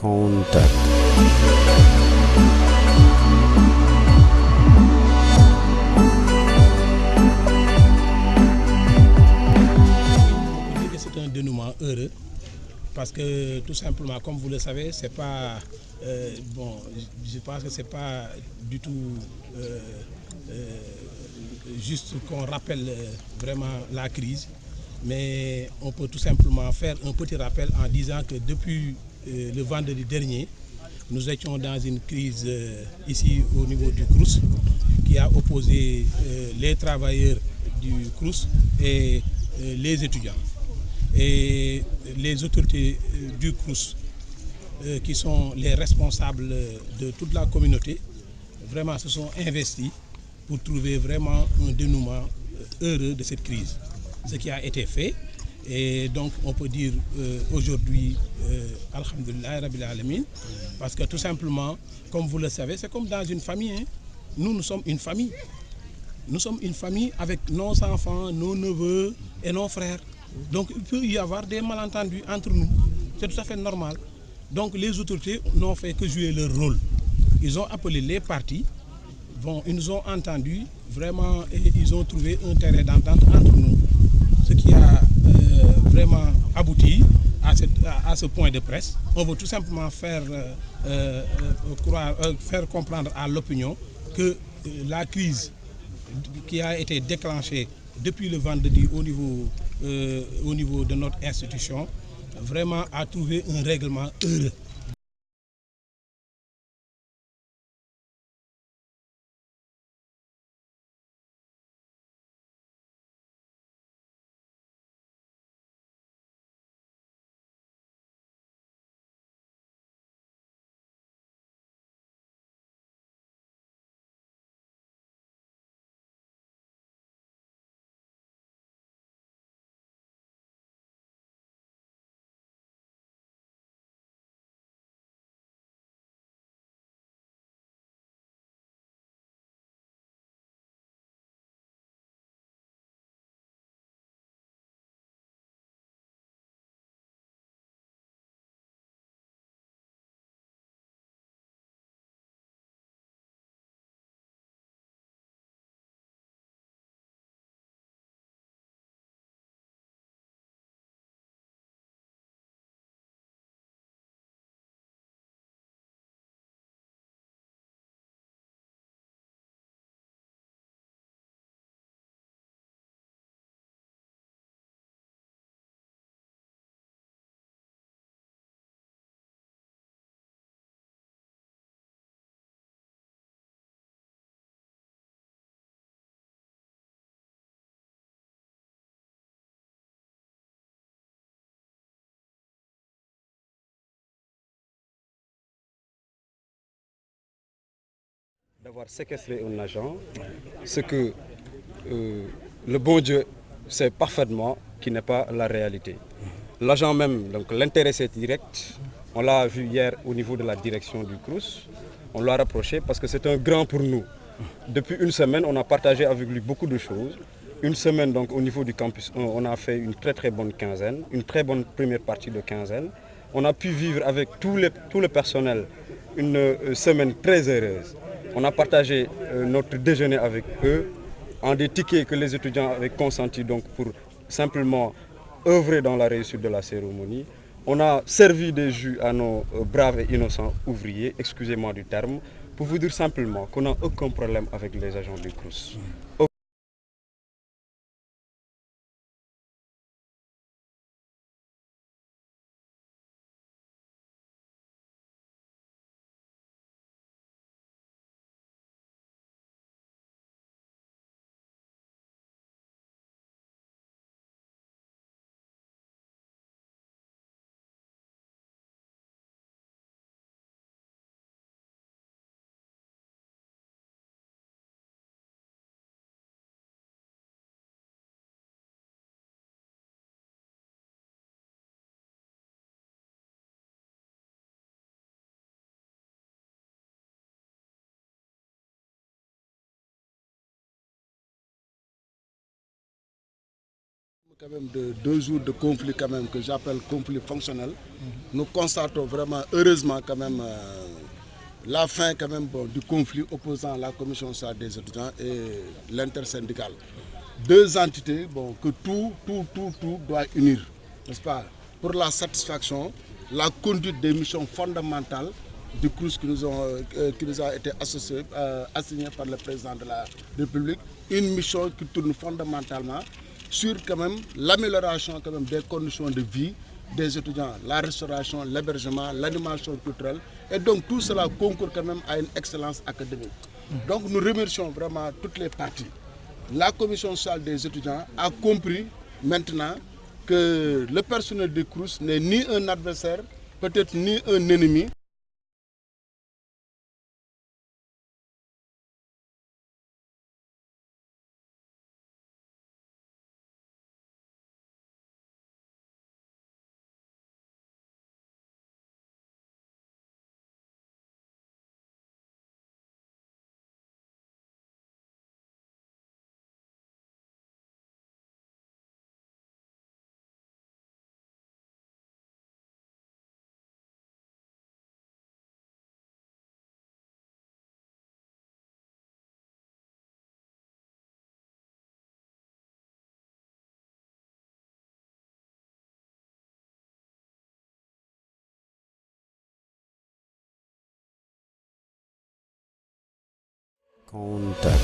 counter. On peut dire que c'est un dénouement heureux parce que tout simplement, comme vous le savez, c'est pas je pense que c'est pas du tout juste qu'on rappelle vraiment la crise, mais on peut tout simplement faire un petit rappel en disant que depuis le vendredi dernier, nous étions dans une crise ici au niveau du CROUS qui a opposé les travailleurs du CROUS et les étudiants. Et les autorités du CROUS, qui sont les responsables de toute la communauté, vraiment se sont investis pour trouver vraiment un dénouement heureux de cette crise. Ce qui a été fait, et donc on peut dire aujourd'hui Alhamdulillah Rabbil Alamin, parce que tout simplement, comme vous le savez, c'est comme dans une famille, hein. Nous sommes une famille. Nous sommes une famille avec nos enfants, nos neveux et nos frères. Donc il peut y avoir des malentendus entre nous. C'est tout à fait normal. Donc les autorités n'ont fait que jouer leur rôle. Ils ont appelé les partis. Bon, ils nous ont entendus vraiment et ils ont trouvé un terrain d'entente entre nous. Ce qui a vraiment abouti à ce point de presse. On veut tout simplement faire comprendre à l'opinion que la crise qui a été déclenchée depuis le vendredi au niveau de notre institution, vraiment a trouvé un règlement heureux. D'avoir séquestré un agent, ce que le bon Dieu sait parfaitement qui n'est pas la réalité. L'agent même, donc l'intéressé direct, on l'a vu hier au niveau de la direction du CROUS, on l'a rapproché parce que c'est un grand pour nous. Depuis une semaine, on a partagé avec lui beaucoup de choses. Une semaine donc au niveau du campus 1, on a fait une très bonne quinzaine, une très bonne première partie de quinzaine. On a pu vivre avec tout le personnel une semaine très heureuse. On a partagé notre déjeuner avec eux en des tickets que les étudiants avaient consentis donc pour simplement œuvrer dans la réussite de la cérémonie. On a servi des jus à nos braves et innocents ouvriers, excusez-moi du terme, pour vous dire simplement qu'on n'a aucun problème avec les agents du CROUS. quand même de 2 jours de conflit quand même que j'appelle conflit fonctionnel, nous constatons vraiment heureusement quand même la fin quand même du conflit opposant la commission sociale des étudiants et l'intersyndicale. 2 entités que tout doit unir, n'est-ce pas, pour la satisfaction, la conduite des missions fondamentales du CROUS qui nous a été assignée par le président de la République, une mission qui tourne fondamentalement sur quand même l'amélioration quand même des conditions de vie des étudiants, la restauration, l'hébergement, l'animation culturelle, et donc tout cela concourt quand même à une excellence académique. Donc nous remercions vraiment toutes les parties. La commission sociale des étudiants a compris maintenant que le personnel du CROUS n'est ni un adversaire, peut-être ni un ennemi. Contact.